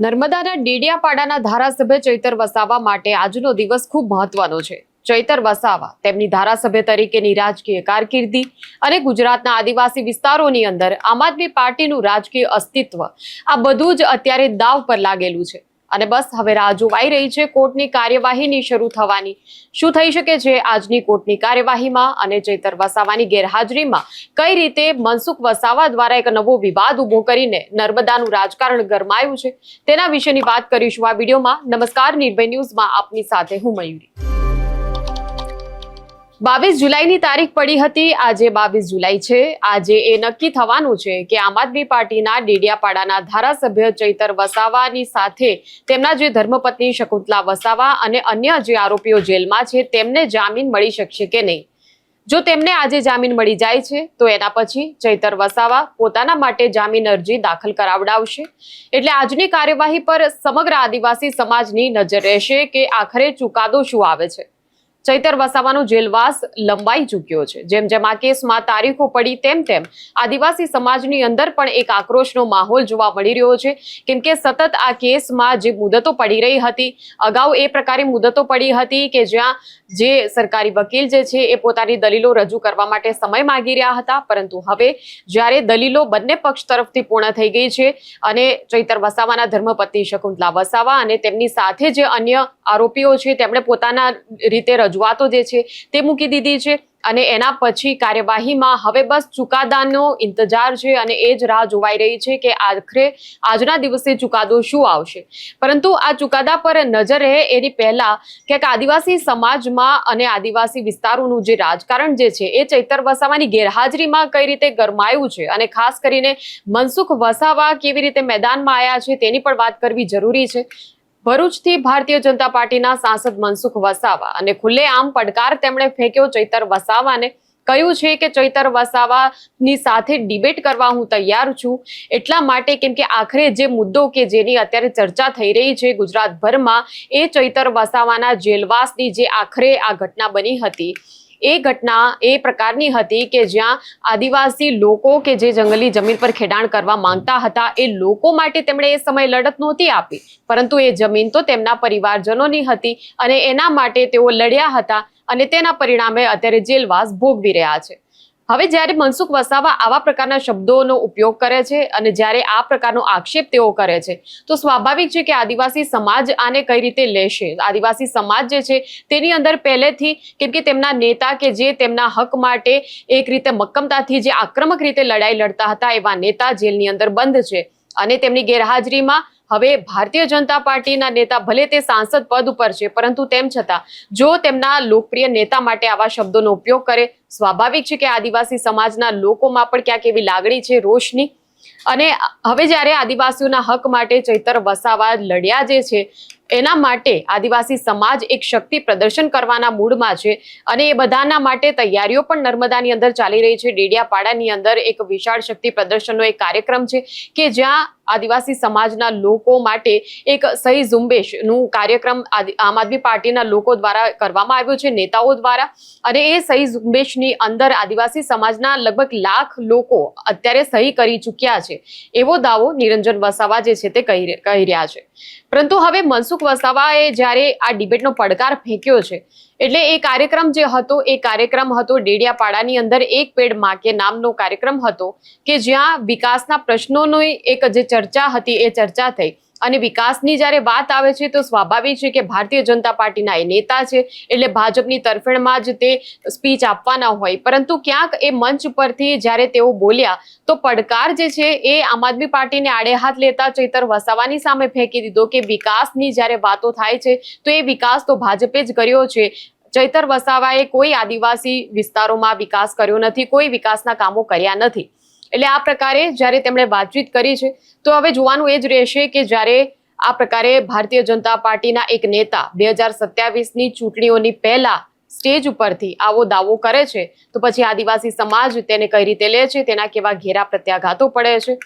નર્મદાના ડેડિયાપાડાના ધારાસભ્ય ચૈતર વસાવા માટે આજનો દિવસ ખૂબ મહત્વનો છે। ચૈતર વસાવા તેમની ધારાસભ્ય તરીકેની રાજકીય કારકિર્દી અને ગુજરાતના આદિવાસી વિસ્તારોની અંદર આમ આદમી પાર્ટીનું રાજકીય અસ્તિત્વ આ બધું જ અત્યારે દાવ પર લાગેલું છે અને બસ હવે રાહ જોવાઈ રહી છે કોર્ટની કાર્યવાહીની શરૂ થવાની। શું થઈ શકે છે આજની કોર્ટની કાર્યવાહીમાં અને ચૈતર વસાવાની ગેરહાજરીમાં કઈ રીતે મનસુખ વસાવા દ્વારા એક નવો વિવાદ ઉભો કરીને નર્મદાનું રાજકારણ ગરમાયું છે તેના વિશેની વાત કરીશું આ વિડીયોમાં। નમસ્કાર, નિર્ભય ન્યૂઝમાં આપની સાથે હું મયુરી। 22 જુલાઈની તારીખ પડી હતી। આજે 22 જુલાઈ છે। આજે એ નક્કી થવાનું છે કે આમ આદમી પાર્ટીના ડેડિયાપાડાના ધારાસભ્ય ચૈતર વસાવાની સાથે તેમના જે ધર્મપત્ની શકુંતલા વસાવા અને અન્ય જે આરોપીઓ જેલમાં છે તેમને જામીન મળી શકશે કે નહીં। જો તેમને આજે જામીન મળી જાય છે તો એના પછી ચૈતર વસાવા પોતાના માટે જામીન અરજી દાખલ કરાવડાવશે। એટલે આજની કાર્યવાહી પર સમગ્ર આદિવાસી સમાજની નજર રહેશે કે આખરે ચુકાદો શું આવે છે। ચૈતર વસાવાનો જેલવાસ લંબાઈ ચૂક્યો છે। જેમ જેમ આ કેસમાં તારીખો પડી તેમ તેમ આદિવાસી સમાજની અંદર પણ એક આક્રોશનો માહોલ જોવા મળી રહ્યો છે કેમ કે સતત આ કેસમાં જે મુદતો પડી રહી હતી, અગાઉ એ પ્રકારે મુદતો પડી હતી કે જ્યાં જે સરકારી વકીલ જે છે એ પોતાની દલીલો રજૂ કરવા માટે સમય માંગી રહ્યા હતા, પરંતુ હવે જ્યારે દલીલો બંને પક્ષ તરફથી પૂર્ણ થઈ ગઈ છે અને ચૈતર વસાવાના ધર્મપત્ની શકુંતલા વસાવા અને તેમની સાથે જે અન્ય આરોપીઓ છે તેમણે પોતાના રીતે રજૂઆતો જે છે તે મૂકી દીધી છે અને એના પછી કાર્યવાહીમાં હવે બસ ચુકાદાનો ઇંતજાર છે અને એ જ રાહ જોવાઈ રહી છે કે આખરે આજના દિવસે ચુકાદો શું આવશે। પરંતુ આ ચુકાદા પર નજર રહે એની પહેલા ક્યાંક આદિવાસી સમાજમાં અને આદિવાસી વિસ્તારોનું જે રાજકારણ જે છે એ ચૈતર વસાવાની ગેરહાજરીમાં કઈ રીતે ગરમાયું છે અને ખાસ કરીને મનસુખ વસાવા કેવી રીતે મેદાનમાં આવ્યા છે તેની પણ વાત કરવી જરૂરી છે। ભરૂચથી ભારતીય જનતા પાર્ટીના સાંસદ મનસુખ વસાવા અને ખુલ્લેઆમ પડકાર તેમણે ફેંક્યો ચૈતર વસાવાને। કહ્યું છે કે ચૈતર વસાવાની સાથે ડિબેટ કરવા હું તૈયાર છું, એટલા માટે કેમ કે આખરે જે મુદ્દો કે જેની અત્યારે ચર્ચા થઈ રહી છે ગુજરાતભરમાં એ ચૈતર વસાવાના જેલવાસની જે આખરે આ ઘટના બની હતી એ ઘટના એ પ્રકારની હતી કે જ્યાં આદિવાસી લોકો કે જે જંગલી જમીન પર ખેડાણ કરવા માંગતા હતા એ લોકો માટે તેમણે એ સમય લડત નહોતી આપી, પરંતુ એ જમીન તો તેમના પરિવારજનોની હતી અને એના માટે તેઓ લડ્યા હતા અને તેના પરિણામે અત્યારે જેલવાસ ભોગવી રહ્યા છે। હવે જ્યારે મનસુખ વસાવા આવા પ્રકારના શબ્દોનો ઉપયોગ કરે છે અને જ્યારે આ પ્રકારનો આક્ષેપ તેઓ કરે છે તો સ્વાભાવિક છે કે આદિવાસી સમાજ આને કઈ રીતે લેશે। આદિવાસી સમાજ જે છે તેની અંદર પહેલેથી કેમ કે તેમના નેતા કે જે તેમના હક માટે એક રીતે મક્કમતાથી જે આક્રમક રીતે લડાઈ લડતા હતા એવા નેતા જેલની અંદર બંધ છે અને તેમની ગેરહાજરીમાં હવે ભારતીય જનતા પાર્ટીના નેતા ભલે તે સાંસદ પદ ઉપર છે પરંતુ તેમ છતાં જો તેમના લોકપ્રિય નેતા માટે આવા શબ્દોનો ઉપયોગ કરે, સ્વાભાવિક છે કે આદિવાસી સમાજના લોકોમાં પણ ક્યાંક એવી લાગણી છે રોષની। અને હવે જ્યારે આદિવાસીઓના હક માટે ચૈતર વસાવા લડ્યા જે છે એના માટે આદિવાસી સમાજ એક શક્તિ પ્રદર્શન કરવાના મૂડમાં છે અને એ બધાના માટે તૈયારીઓ પણ નર્મદાની અંદર ચાલી રહી છે। ડેડિયાપાડાની અંદર એક વિશાળ શક્તિ પ્રદર્શનનો એક કાર્યક્રમ છે કે જ્યાં આદિવાસી સમાજના લોકો માટે એક સહી ઝુંબેશનું કાર્યક્રમ આમ આદમી પાર્ટીના લોકો દ્વારા કરવામાં આવ્યો છે, નેતાઓ દ્વારા, અને એ સહી ઝુંબેશની અંદર આદિવાસી સમાજના લગભગ લાખ લોકો અત્યારે સહી કરી ચૂક્યા છે એવો દાવો નિરંજન વસાવા જે છે તે કહી રહ્યા છે। પરંતુ હવે મનસુખ વસાવાએ જ્યારે આ ડિબેટનો પડકાર ફેંક્યો છે એટલે એ કાર્યક્રમ જે હતો એ કાર્યક્રમ હતો ડેડિયાપાડાની અંદર એક પેડ માં કે નામનો કાર્યક્રમ હતો કે જ્યાં વિકાસના પ્રશ્નોની એક જે ચર્ચા હતી એ ચર્ચા થઈ અને વિકાસની જ્યારે વાત આવે છે તો સ્વાભાવિક છે કે ભારતીય જનતા પાર્ટીના એ નેતા છે એટલે ભાજપની તરફેણમાં જ તે સ્પીચ આપવાના હોય, પરંતુ ક્યાંક એ મંચ પરથી જ્યારે તેઓ બોલ્યા તો પડકાર જે છે એ આમ આદમી પાર્ટીને આડે હાથ લેતા ચૈતર વસાવાની સામે ફેંકી દીધો કે વિકાસની જ્યારે વાતો થાય છે તો એ વિકાસ તો ભાજપે જ કર્યો છે। ચૈતર વસાવાએ કોઈ આદિવાસી વિસ્તારોમાં વિકાસ કર્યો નથી, કોઈ વિકાસના કામો કર્યા નથી। એટલે આ પ્રકારે જ્યારે તેમણે વાતચીત કરી છે તો હવે જોવાનું એ જ રહેશે કે જ્યારે આ પ્રકારે ભારતીય જનતા પાર્ટીના એક નેતા 2027ની ચૂંટણીઓની પહેલા સ્ટેજ ઉપરથી આવો દાવો કરે છે તો પછી આદિવાસી સમાજ તેને કઈ રીતે લે છે, તેના કેવા ઘેરા પ્રત્યાઘાતો પડે છે।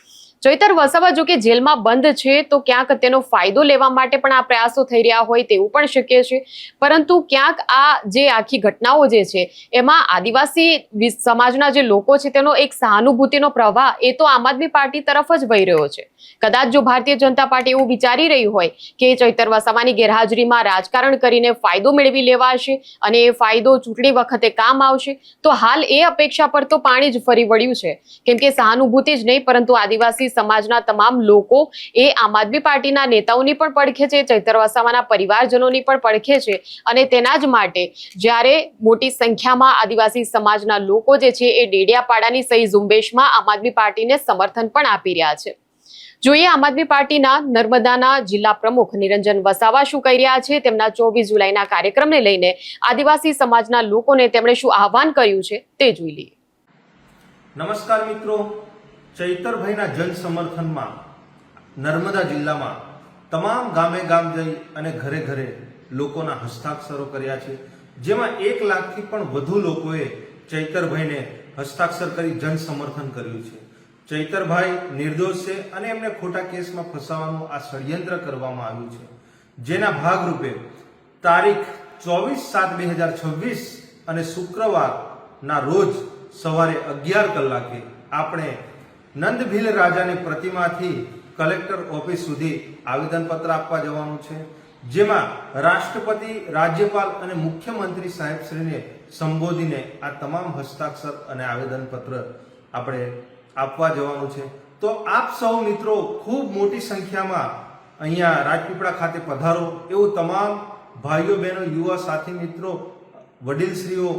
ચૈતર વસાવા જો કે જેલમાં બંધ છે તો ક્યાંક તેનો ફાયદો લેવા માટે પણ આ પ્રયાસો થઈ રહ્યા હોય તેવું પણ શક્ય છે, પરંતુ ક્યાંક આ જે આખી ઘટનાઓ જે છે એમાં આદિવાસી સમાજના જે લોકો છે તેનો એક સહાનુભૂતિનો પ્રવાહ એ તો આમ આદમી પાર્ટી તરફ જ વહી રહ્યો છે. કદાચ જો ભારતીય જનતા પાર્ટી એવું વિચારી રહી હોય કે ચૈતર વસાવાની ગેરહાજરીમાં રાજકારણ કરીને ફાયદો મેળવી લેવાશે અને એ ફાયદો ચૂંટણી વખતે કામ આવશે, તો હાલ એ અપેક્ષા પર તો પાણી જ ફરી વળ્યું છે. કેમ કે સહાનુભૂતિ જ નહીં પરંતુ આદિવાસી સમાજના તમામ લોકો એ આમ આદમી પાર્ટીના નેતાઓની પણ પડખે છે, ચૈતર વસાવાના પરિવારજનોની પણ પડખે છે અને તેના જ માટે જ્યારે મોટી સંખ્યામાં આદિવાસી સમાજના લોકો જે છે એ ડેડિયાપાડાની સહી ઝુંબેશમાં આમ આદમી પાર્ટીને સમર્થન પણ આપી રહ્યા છે. જોઈએ આમ આદમી પાર્ટીના નર્મદાના જિલ્લા પ્રમુખ નિરંજન વસાવા શું કહી રહ્યા છે. તેમના 24 જુલાઈના કાર્યક્રમને લઈને આદિવાસી સમાજના લોકોને તેમણે શું આહવાન કર્યું છે તે જોઈ લઈએ. નમસ્કાર મિત્રો, ચૈતરભાઈના જન સમર્થનમાં નર્મદા જિલ્લામાં તમામ ગામે ગામ જઈ અને ઘરે ઘરે લોકોના હસ્તાક્ષરો કર્યા છે, જેમાં 1 લાખથી પણ વધુ લોકોએ ચૈતરભાઈને હસ્તાક્ષર કરી જન સમર્થન કર્યું છે. ચૈતરભાઈ નિર્દોષ છે અને એમને ખોટા કેસમાં ફસાવવાનું આ ષડયંત્ર કરવામાં આવ્યું છે, જેના ભાગરૂપે તારીખ 24/7/2026 અને શુક્રવારના રોજ સવારે 11 કલાકે આપણે નંદભીલ રાજાની પ્રતિમાથી કલેક્ટર ઓફિસ સુધી આવેદનપત્ર આપવા જવાનું છે, જેમાં રાષ્ટ્રપતિ, રાજ્યપાલ અને મુખ્યમંત્રી સાહેબશ્રીને સંબોધીને આ તમામ હસ્તાક્ષર અને આવેદનપત્ર આપણે આપવા જવાનું છે. તો આપ સૌ મિત્રો ખૂબ મોટી સંખ્યામાં અહીંયા રાજપીપળા ખાતે પધારો એવું તમામ ભાઈઓ બહેનો, યુવા સાથી મિત્રો, વડીલશ્રીઓ,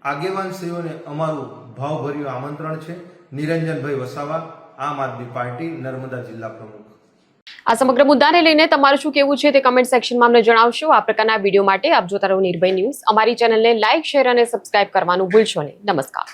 આગેવાનશ્રીઓને અમારું ભાવભર્યું આમંત્રણ છે. નિરંજનભાઈ વસાવા, આમ આદમી પાર્ટી, નર્મદા જિલ્લા પ્રમુખ. આ સમગ્ર મુદ્દાને લઈને તમારું શું કહેવું છે તે કમેન્ટ સેક્શનમાં અમને જણાવશો. આ પ્રકારના વિડીયો માટે આપ જોતા રહો નિર્ભય ન્યૂઝ. અમારી ચેનલને લાઇક, શેર અને સબસ્ક્રાઇબ કરવાનું ભૂલશો નહીં. નમસ્કાર.